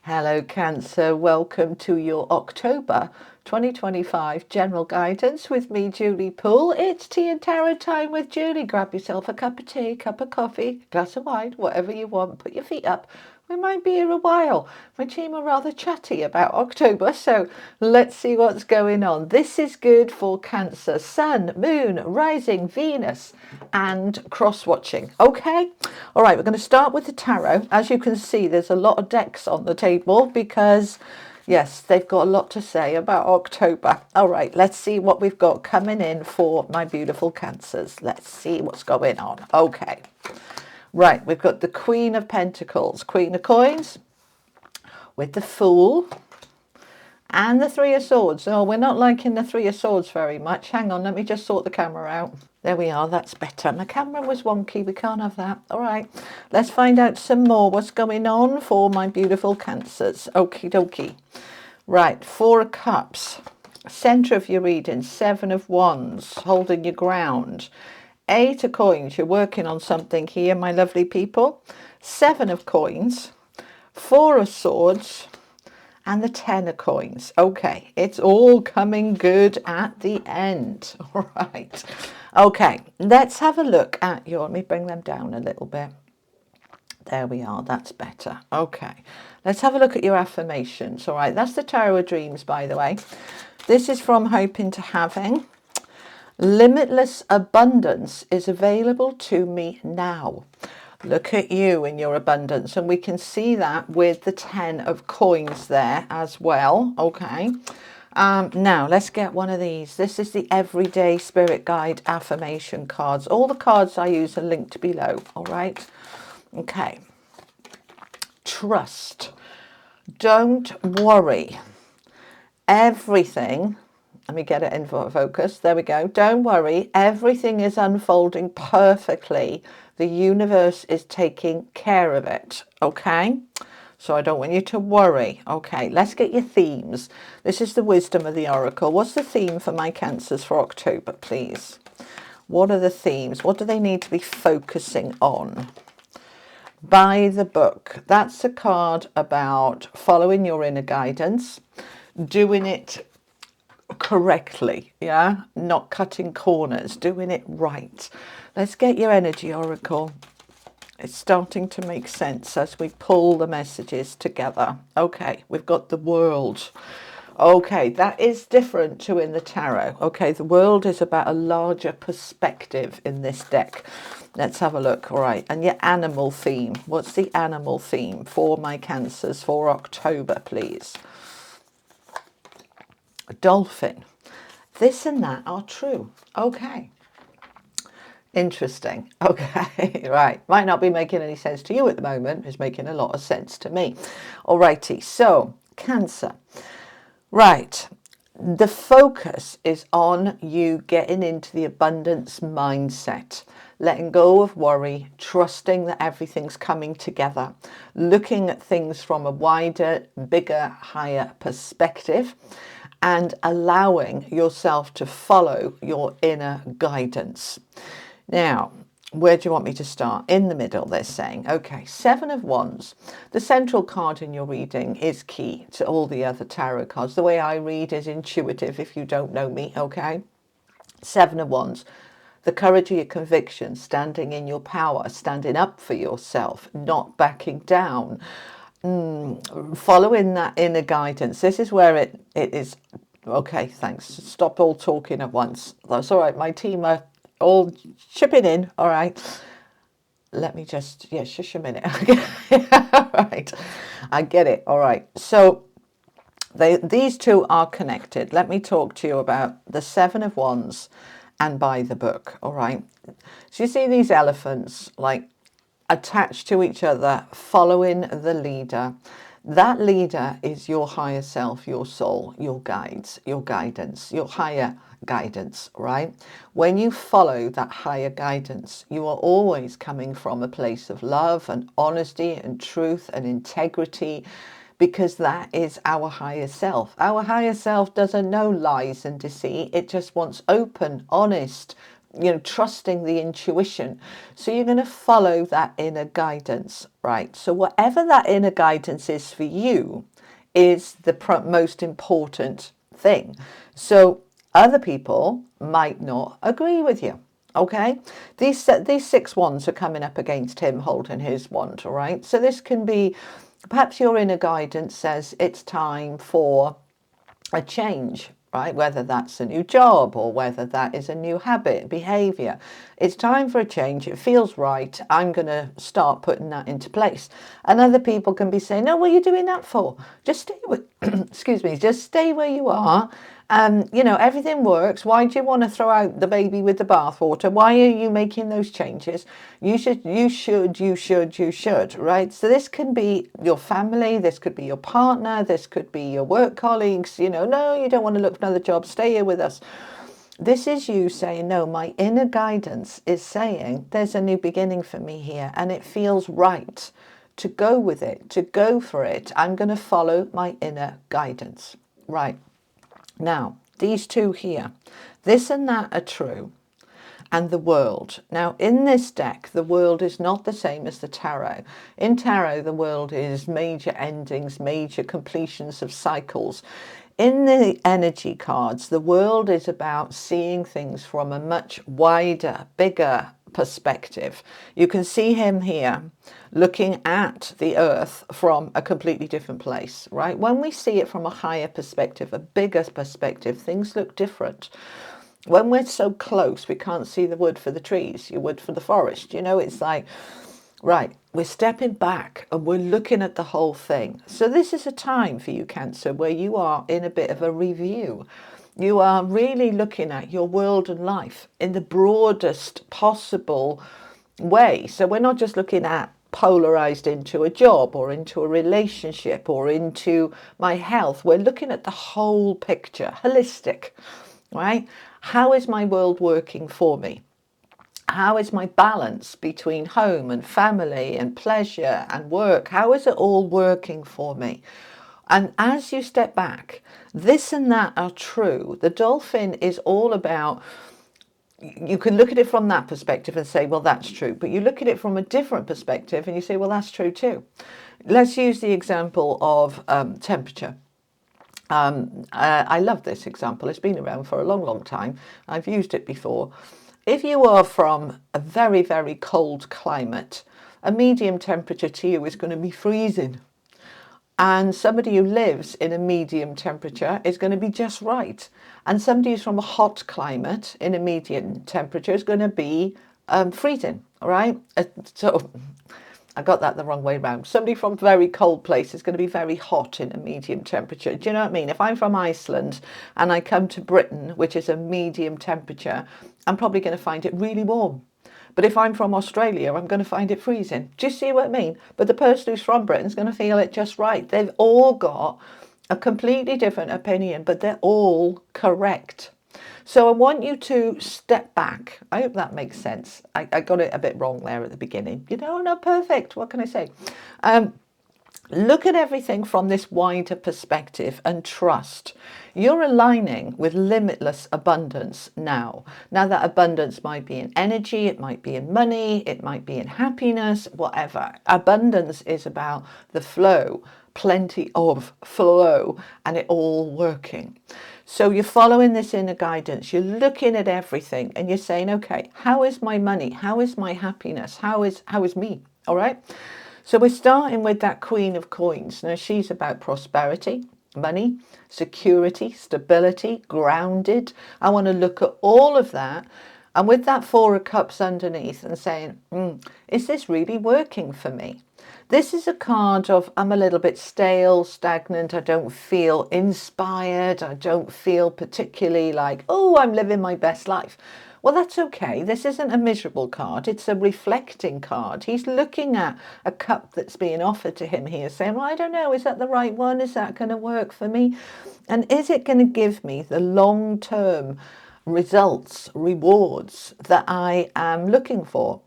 Hello Cancer, welcome to your October 2025 general guidance with me, Julie Poole. It's tea and tarot time with Julie. Grab yourself a cup of tea, cup of coffee, glass of wine, whatever you want. Put your feet up. We might be here a while. My team are rather chatty about October, so let's see what's going on. This is good for Cancer, Sun, Moon, Rising, Venus, and cross-watching. Okay? All right, we're going to start with the tarot. As you can see, there's a lot of decks on the table because, yes, they've got a lot to say about October. All right, let's see what we've got coming in for my beautiful Cancers. Let's see what's going on. Okay. Right, we've got the Queen of Pentacles, Queen of Coins, with the Fool, and the Three of Swords. Oh, we're not liking the Three of Swords very much. Hang on, let me just sort the camera out. There we are, that's better. My camera was wonky, we can't have that. All right, let's find out some more. What's going on for my beautiful Cancers? Okie dokie. Right, Four of Cups, centre of your reading, Seven of Wands, holding your ground. Eight of Coins, you're working on something here, my lovely people. Seven of Coins, Four of Swords, and the Ten of Coins. Okay, it's all coming good at the end. All right. Okay, let's have a look at your, let me bring them down a little bit. There we are, that's better. Okay, let's have a look at your affirmations. All right, that's the Tarot of Dreams, by the way. This is from Hoping to Having. Limitless abundance is available to me now. Look at you in your abundance, and we can see that with the 10 of Coins there as well. Okay, now let's get one of these. This is the Everyday Spirit Guide affirmation cards. All the cards I use are linked below. All right. Okay. Trust. Don't worry. Everything. Let me get it in focus. There we go. Don't worry. Everything is unfolding perfectly. The universe is taking care of it. Okay? So I don't want you to worry. Okay, let's get your themes. This is the wisdom of the oracle. What's the theme for my Cancers for October, please? What are the themes? What do they need to be focusing on? By the book. That's a card about following your inner guidance, doing it correctly, yeah, not cutting corners, doing it right. Let's get your energy oracle. It's starting to make sense as we pull the messages together. Okay, we've got the World. Okay, that is different to in the tarot. Okay, the World is about a larger perspective in this deck. Let's have a look. All right, and your animal theme. What's the animal theme for my Cancers for October, please? Dolphin. This and that are true. Okay. Interesting. Okay, right. Might not be making any sense to you at the moment. It's making a lot of sense to me. Alrighty, so Cancer. Right. The focus is on you getting into the abundance mindset, letting go of worry, trusting that everything's coming together, looking at things from a wider, bigger, higher perspective, and allowing yourself to follow your inner guidance. Now, where do you want me to start? In the middle, they're saying. Okay, Seven of Wands. The central card in your reading is key to all the other tarot cards. The way I read is intuitive if you don't know me, okay? Seven of Wands. The courage of your conviction, standing in your power, standing up for yourself, not backing down. Following that inner guidance. This is where it is. Okay, thanks. Stop all talking at once. That's all right. My team are all chipping in. All right. Let me just, yeah, shush a minute. All right. I get it. All right. So these two are connected. Let me talk to you about the Seven of Wands and by the book. All right. So you see these elephants like attached to each other, following the leader. That leader is your higher self, your soul, your guides, your guidance, your higher guidance, right? When you follow that higher guidance, you are always coming from a place of love and honesty and truth and integrity, because that is our higher self. Our higher self doesn't know lies and deceit. It just wants open, honest, trusting the intuition. So you're going to follow that inner guidance, right? So whatever that inner guidance is for you is the most important thing. So other people might not agree with you. Okay, these 6 wands are coming up against him holding his wand, all right? So this can be, perhaps your inner guidance says it's time for a change, right? Whether that's a new job or whether that is a new habit, behavior. It's time for a change. It feels right. I'm going to start putting that into place. And other people can be saying, no, what are you doing that for? Just stay with, excuse me, just stay where you are. Everything works. Why do you want to throw out the baby with the bathwater? Why are you making those changes? You should, right? So this can be your family. This could be your partner. This could be your work colleagues. No, you don't want to look for another job. Stay here with us. This is you saying, no, my inner guidance is saying there's a new beginning for me here and it feels right to go with it, to go for it. I'm going to follow my inner guidance. Right. Now, these two here, this and that are true, and the world. Now, in this deck, the world is not the same as the tarot. In tarot, the world is major endings, major completions of cycles. In the energy cards, the world is about seeing things from a much wider, bigger perspective. You can see him here looking at the earth from a completely different place, right? When we see it from a higher perspective, a bigger perspective, things look different. When we're so close, we can't see the wood for the trees, your wood for the forest. It's like, right, we're stepping back and we're looking at the whole thing. So this is a time for you, Cancer, where you are in a bit of a review. You are really looking at your world and life in the broadest possible way. So we're not just looking at polarized into a job or into a relationship or into my health. We're looking at the whole picture, holistic, right? How is my world working for me? How is my balance between home and family and pleasure and work? How is it all working for me? And as you step back, this and that are true. The dolphin is all about, you can look at it from that perspective and say, well, that's true. But you look at it from a different perspective and you say, well, that's true too. Let's use the example of temperature. I love this example. It's been around for a long, long time. I've used it before. If you are from a very, very cold climate, a medium temperature to you is going to be freezing. And somebody who lives in a medium temperature is going to be just right. And somebody who's from a hot climate in a medium temperature is going to be freezing, all right? So I got that the wrong way around. Somebody from a very cold place is going to be very hot in a medium temperature. Do you know what I mean? If I'm from Iceland and I come to Britain, which is a medium temperature, I'm probably going to find it really warm. But if I'm from Australia, I'm going to find it freezing. Do you see what I mean? But the person who's from Britain is going to feel it just right. They've all got a completely different opinion, but they're all correct. So I want you to step back. I hope that makes sense. I got it a bit wrong there at the beginning. Not perfect. What can I say? Look at everything from this wider perspective and trust. You're aligning with limitless abundance now. Now that abundance might be in energy, it might be in money, it might be in happiness, whatever. Abundance is about the flow, plenty of flow, and it all working. So you're following this inner guidance. You're looking at everything and you're saying, okay, how is my money? How is my happiness? How is me? All right. So we're starting with that Queen of Coins. Now she's about prosperity, money, security, stability, grounded. I want to look at all of that. And with that Four of Cups underneath and saying, is this really working for me? This is a card of I'm a little bit stale, stagnant. I don't feel inspired. I don't feel particularly like, oh, I'm living my best life. Well, that's okay. This isn't a miserable card. It's a reflecting card. He's looking at a cup that's being offered to him here saying, well, I don't know, is that the right one? Is that going to work for me? And is it going to give me the long-term results, rewards that I am looking for?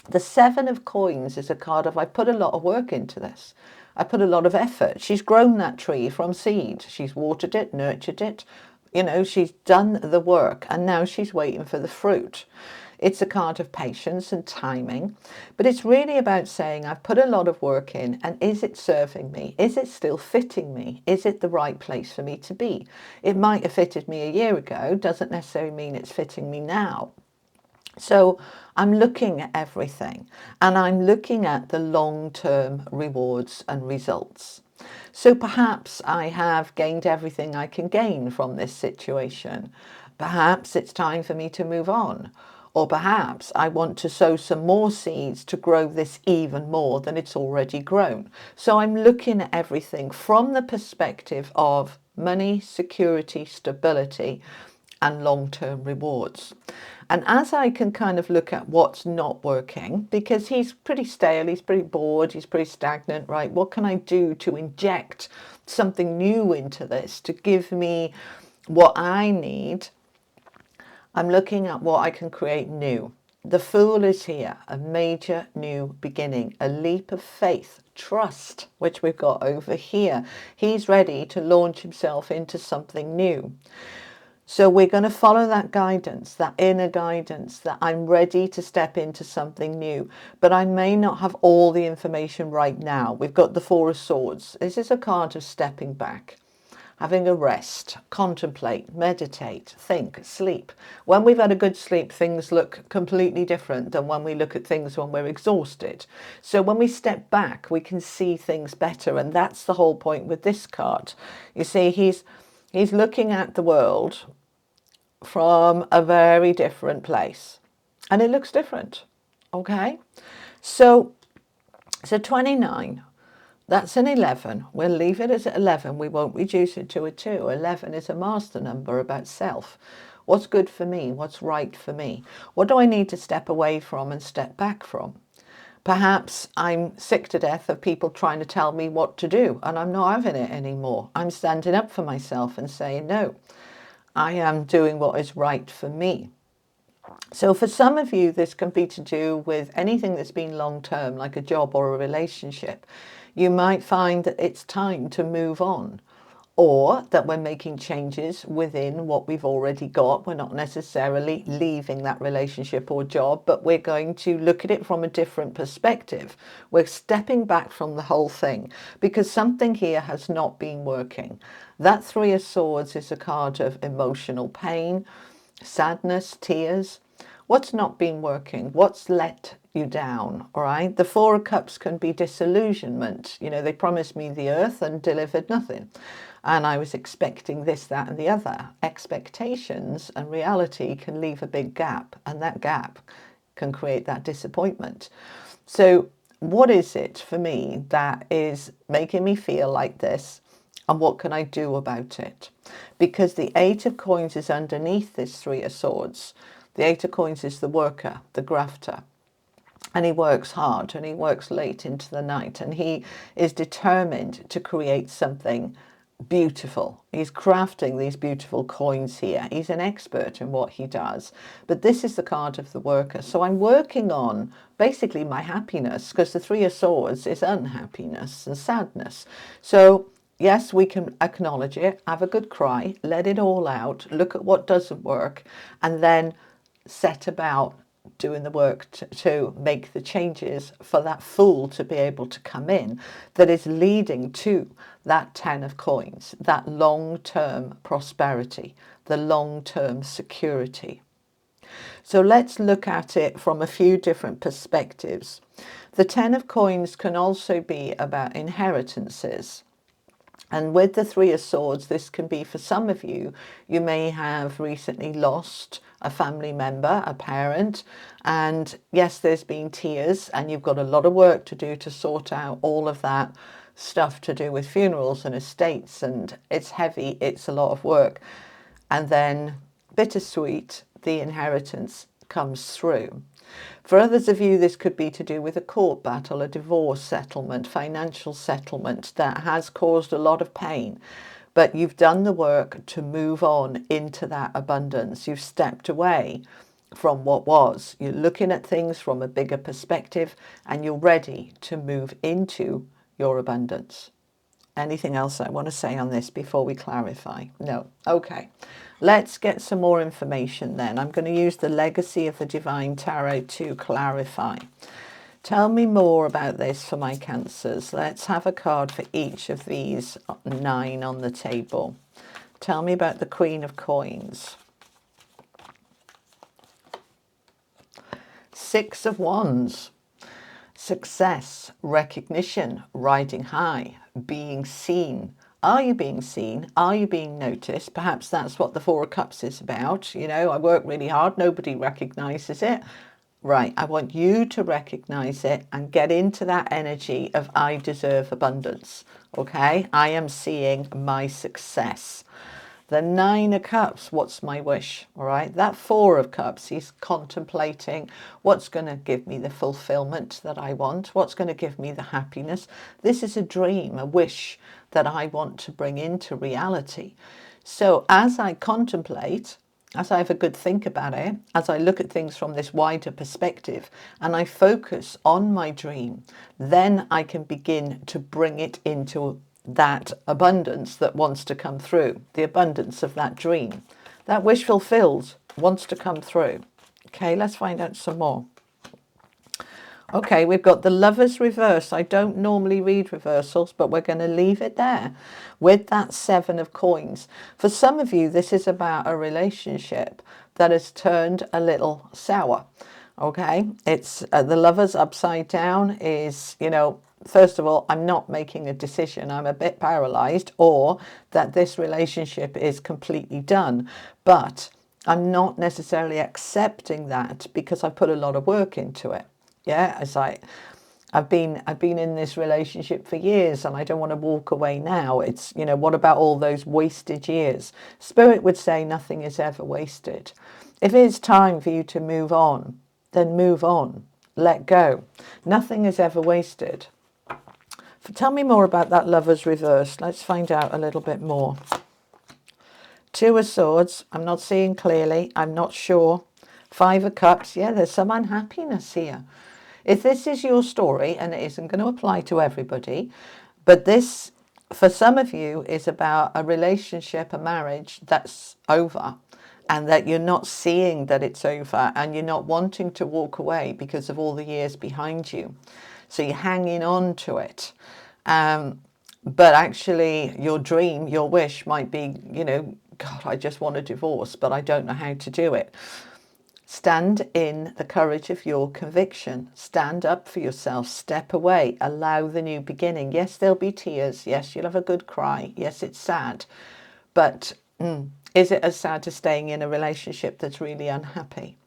The Seven of Coins is a card of I put a lot of work into this. I put a lot of effort. She's grown that tree from seed. She's watered it, nurtured it, You know, she's done the work and now she's waiting for the fruit. It's a card of patience and timing, but it's really about saying, I've put a lot of work in, and is it serving me? Is it still fitting me? Is it the right place for me to be? It might have fitted me a year ago, doesn't necessarily mean it's fitting me now. So I'm looking at everything, and I'm looking at the long-term rewards and results. So perhaps I have gained everything I can gain from this situation. Perhaps it's time for me to move on. Or perhaps I want to sow some more seeds to grow this even more than it's already grown. So I'm looking at everything from the perspective of money, security, stability, and long-term rewards. And as I can kind of look at what's not working, because he's pretty stale, he's pretty bored, he's pretty stagnant, right? What can I do to inject something new into this to give me what I need? I'm looking at what I can create new. The Fool is here, a major new beginning, a leap of faith, trust, which we've got over here. He's ready to launch himself into something new. So we're going to follow that guidance, that inner guidance, that I'm ready to step into something new, but I may not have all the information right now. We've got the Four of Swords. This is a card of stepping back, having a rest, contemplate, meditate, think, sleep. When we've had a good sleep, things look completely different than when we look at things when we're exhausted. So when we step back, we can see things better, and that's the whole point with this card. You see, he's looking at the world from a very different place, and it looks different. Okay, so 29, that's an 11. We'll leave it as 11. We won't reduce it to a 2. 11 is a master number about self. What's good for me? What's right for me? What do I need to step away from and step back from? Perhaps I'm sick to death of people trying to tell me what to do, and I'm not having it anymore. I'm standing up for myself and saying, no, I am doing what is right for me. So for some of you, this can be to do with anything that's been long-term, like a job or a relationship. You might find that it's time to move on, or that we're making changes within what we've already got. We're not necessarily leaving that relationship or job, but we're going to look at it from a different perspective. We're stepping back from the whole thing because something here has not been working. That Three of Swords is a card of emotional pain, sadness, tears. What's not been working? What's let you down? All right. The Four of Cups can be disillusionment. You know, they promised me the earth and delivered nothing. And I was expecting this, that, and the other. Expectations and reality can leave a big gap, and that gap can create that disappointment. So what is it for me that is making me feel like this? And what can I do about it? Because the Eight of Coins is underneath this Three of Swords. The Eight of Coins is the worker, the grafter. And he works hard and he works late into the night. And he is determined to create something beautiful. He's crafting these beautiful coins here. He's an expert in what he does. But this is the card of the worker. So I'm working on basically my happiness, because the Three of Swords is unhappiness and sadness. So yes, we can acknowledge it, have a good cry, let it all out, look at what doesn't work, and then set about doing the work to make the changes for that Fool to be able to come in, that is leading to that Ten of Coins, that long-term prosperity, the long-term security. So let's look at it from a few different perspectives. The Ten of Coins can also be about inheritances. And with the Three of Swords, this can be for some of you, you may have recently lost a family member, a parent, and yes, there's been tears and you've got a lot of work to do to sort out all of that stuff to do with funerals and estates, and it's heavy, it's a lot of work. And then bittersweet, the inheritance comes through. For others of you, this could be to do with a court battle, a divorce settlement, financial settlement that has caused a lot of pain. But you've done the work to move on into that abundance. You've stepped away from what was. You're looking at things from a bigger perspective and you're ready to move into your abundance. Anything else I want to say on this before we clarify? No. Okay. Let's get some more information then. I'm going to use the Legacy of the Divine Tarot to clarify. Tell me more about this for my Cancers. Let's have a card for each of these 9 on the table. Tell me about the Queen of Coins. 6 of Wands. Success, recognition, riding high, being seen. Are you being seen? Are you being noticed? Perhaps that's what the 4 of Cups is about. You know, I work really hard. Nobody recognizes it. Right. I want you to recognize it and get into that energy of I deserve abundance. Okay. I am seeing my success. The 9 of Cups, what's my wish? All right. That 4 of Cups, he's contemplating what's going to give me the fulfillment that I want. What's going to give me the happiness? This is a dream, a wish that I want to bring into reality. So as I contemplate, as I have a good think about it, as I look at things from this wider perspective and I focus on my dream, then I can begin to bring it into that abundance that wants to come through, the abundance of that dream. That wish fulfilled wants to come through. Okay, let's find out some more. Okay, we've got the Lovers reverse. I don't normally read reversals, but we're going to leave it there with that 7 of Coins. For some of you, this is about a relationship that has turned a little sour. Okay, it's the Lovers upside down is, you know, first of all, I'm not making a decision. I'm a bit paralyzed, or that this relationship is completely done. But I'm not necessarily accepting that because I put a lot of work into it. Yeah, it's like I've been in this relationship for years and I don't want to walk away now. It's, you know, what about all those wasted years? Spirit would say nothing is ever wasted. If it's time for you to move on, then move on. Let go. Nothing is ever wasted. Tell me more about that Lovers reverse. Let's find out a little bit more. 2 of Swords. I'm not seeing clearly. I'm not sure. 5 of Cups. Yeah, there's some unhappiness here. If this is your story, and it isn't going to apply to everybody, but this, for some of you, is about a relationship, a marriage that's over, and that you're not seeing that it's over, and you're not wanting to walk away because of all the years behind you. So you're hanging on to it. But actually, your dream, your wish might be, you know, God, I just want a divorce, but I don't know how to do it. Stand in the courage of your conviction. Stand up for yourself. Step away. Allow the new beginning. Yes, there'll be tears. Yes, you'll have a good cry. Yes, it's sad. But is it as sad as staying in a relationship that's really unhappy?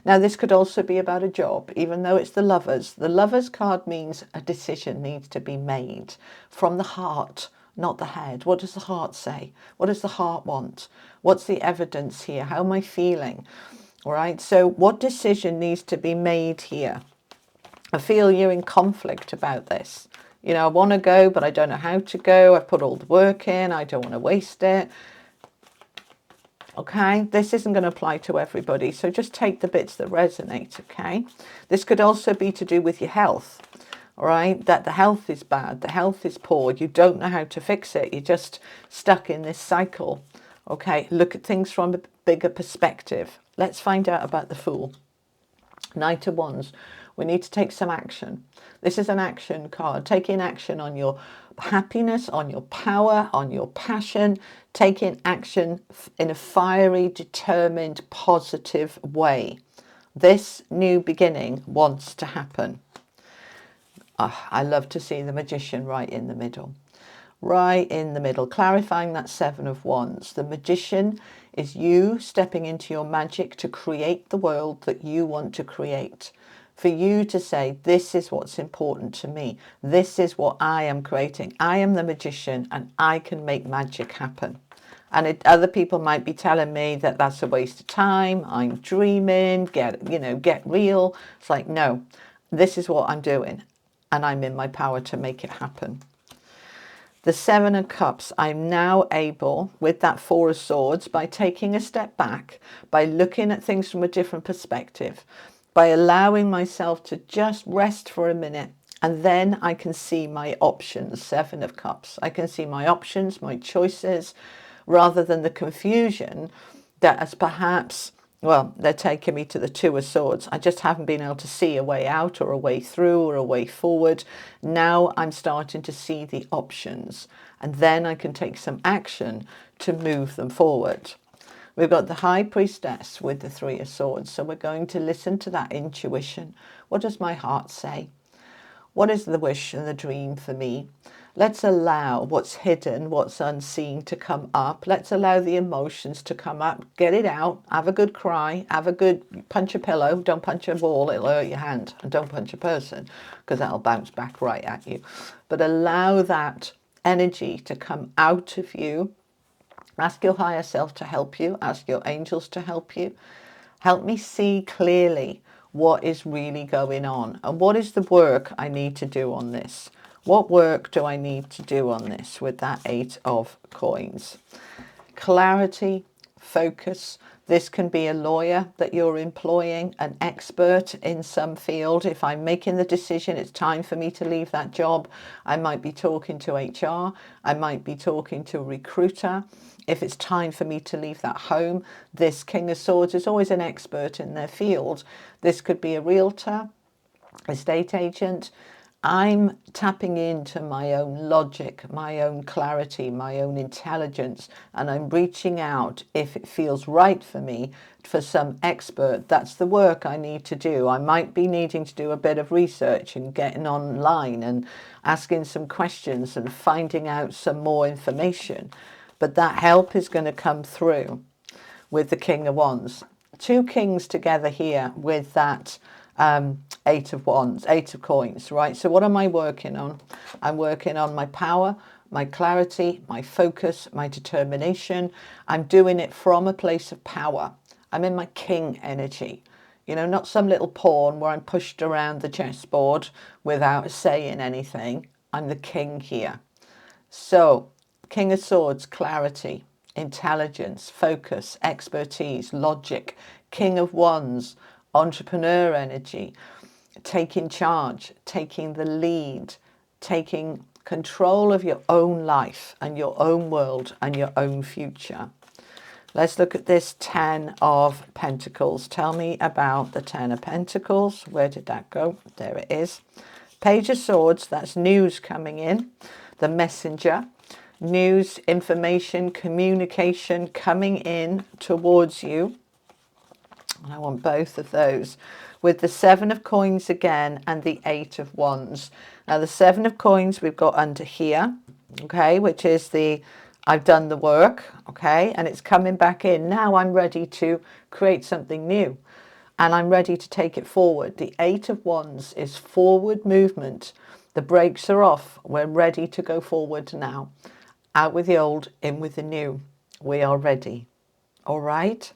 Now, this could also be about a job, even though it's the Lovers. The Lovers card means a decision needs to be made from the heart, not the head. What does the heart say? What does the heart want? What's the evidence here? How am I feeling? All right, so what decision needs to be made here? I feel you're in conflict about this. You know, I want to go, but I don't know how to go. I've put all the work in. I don't want to waste it. Okay, this isn't going to apply to everybody, so just take the bits that resonate, okay? This could also be to do with your health, all right? That the health is bad, the health is poor, you don't know how to fix it, you're just stuck in this cycle, okay? Look at things from a bigger perspective. Let's find out about the Fool. Knight of Wands. We need to take some action. This is an action card. Taking action on your happiness, on your power, on your passion. Taking action in a fiery, determined, positive way. This new beginning wants to happen. I love to see the Magician right in the middle. Right in the middle, clarifying that 7 of Wands. The Magician is you stepping into your magic to create the world that you want to create. For you to say, this is what's important to me. This is what I am creating. I am the magician and I can make magic happen. And other people might be telling me that that's a waste of time. I'm dreaming, get real. It's like, no, this is what I'm doing. And I'm in my power to make it happen. The 7 of Cups, I'm now able, with that 4 of Swords, by taking a step back, by looking at things from a different perspective, by allowing myself to just rest for a minute And then I can see my options, Seven of Cups. I can see my options, my choices, rather than the confusion that as perhaps, well, they're taking me to the Two of Swords. I just haven't been able to see a way out or a way through or a way forward. Now I'm starting to see the options, and then I can take some action to move them forward. We've got the High Priestess with the Three of Swords. So we're going to listen to that intuition. What does my heart say? What is the wish and the dream for me? Let's allow what's hidden, what's unseen to come up. Let's allow the emotions to come up. Get it out. Have a good cry. Have a good punch a pillow. Don't punch a wall. It'll hurt your hand. And don't punch a person because that'll bounce back right at you. But allow that energy to come out of you. Ask your higher self to help you. Ask your angels to help you. Help me see clearly what is really going on and what is the work I need to do on this. What work do I need to do on this with that Eight of Coins? Clarity, focus. This can be a lawyer that you're employing, an expert in some field. If I'm making the decision, it's time for me to leave that job, I might be talking to HR. I might be talking to a recruiter. If it's time for me to leave that home, this King of Swords is always an expert in their field. This could be a realtor, estate agent. I'm tapping into my own logic, my own clarity, my own intelligence, and I'm reaching out if it feels right for me for some expert. That's the work I need to do. I might be needing to do a bit of research and getting online and asking some questions and finding out some more information. But that help is going to come through with the King of Wands. Two kings together here with that Eight of Wands, Eight of Coins, right? So what am I working on? I'm working on my power, my clarity, my focus, my determination. I'm doing it from a place of power. I'm in my king energy. You know, not some little pawn where I'm pushed around the chessboard without saying anything. I'm the king here. So, King of Swords, clarity, intelligence, focus, expertise, logic. King of Wands, entrepreneur energy, taking charge, taking the lead, taking control of your own life and your own world and your own future. Let's look at this Ten of Pentacles. Tell me about the Ten of Pentacles. Where did that go? There it is. Page of Swords, that's news coming in. The messenger, news, information, communication coming in towards you. And I want both of those with the Seven of Coins again and the Eight of Wands. Now the Seven of Coins we've got under here, okay, which is the I've done the work, okay, and it's coming back in. Now I'm ready to create something new and I'm ready to take it forward. The Eight of Wands is forward movement. The brakes are off. We're ready to go forward now. Out with the old, in with the new. We are ready. All right.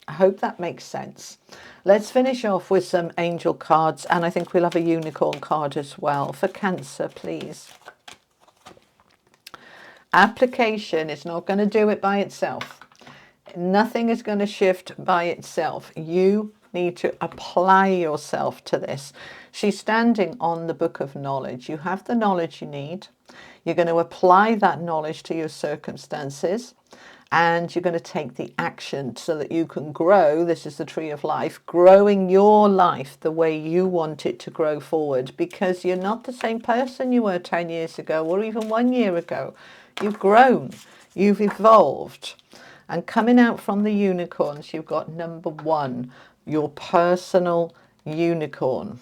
I hope that makes sense. Let's finish off with some angel cards, and I think we'll have a unicorn card as well. For Cancer, please. Application is not going to do it by itself. Nothing is going to shift by itself. You need to apply yourself to this. She's standing on the book of knowledge. You have the knowledge you need. You're going to apply that knowledge to your circumstances. And you're going to take the action so that you can grow. This is the tree of life, growing your life the way you want it to grow forward, because you're not the same person you were 10 years ago or even 1 year ago. You've grown, you've evolved. And coming out from the unicorns, you've got number 1, your personal unicorn.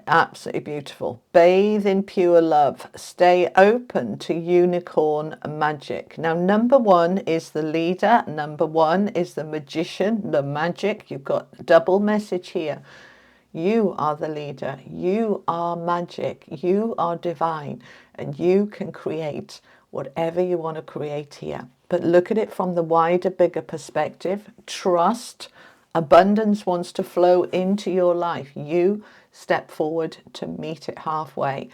Absolutely beautiful. Bathe in pure love. Stay open to unicorn magic. Now, number 1 is the leader. Number 1 is the magician, the magic. You've got double message here. You are the leader. You are magic. You are divine. And you can create whatever you want to create here. But look at it from the wider, bigger perspective. Trust. Abundance wants to flow into your life. You step forward to meet it halfway,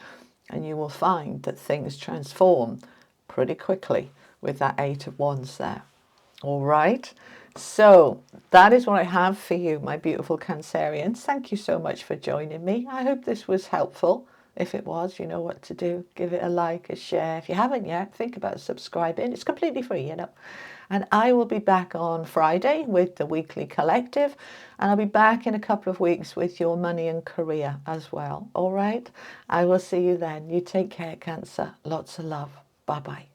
and you will find that things transform pretty quickly with that Eight of Wands there. All right. So that is what I have for you, my beautiful Cancerians. Thank you so much for joining me. I hope this was helpful. If it was, you know what to do. Give it a like, a share. If you haven't yet, think about subscribing. It's completely free, you know. And I will be back on Friday with the Weekly Collective. And I'll be back in a couple of weeks with your money and career as well. All right? I will see you then. You take care, Cancer. Lots of love. Bye-bye.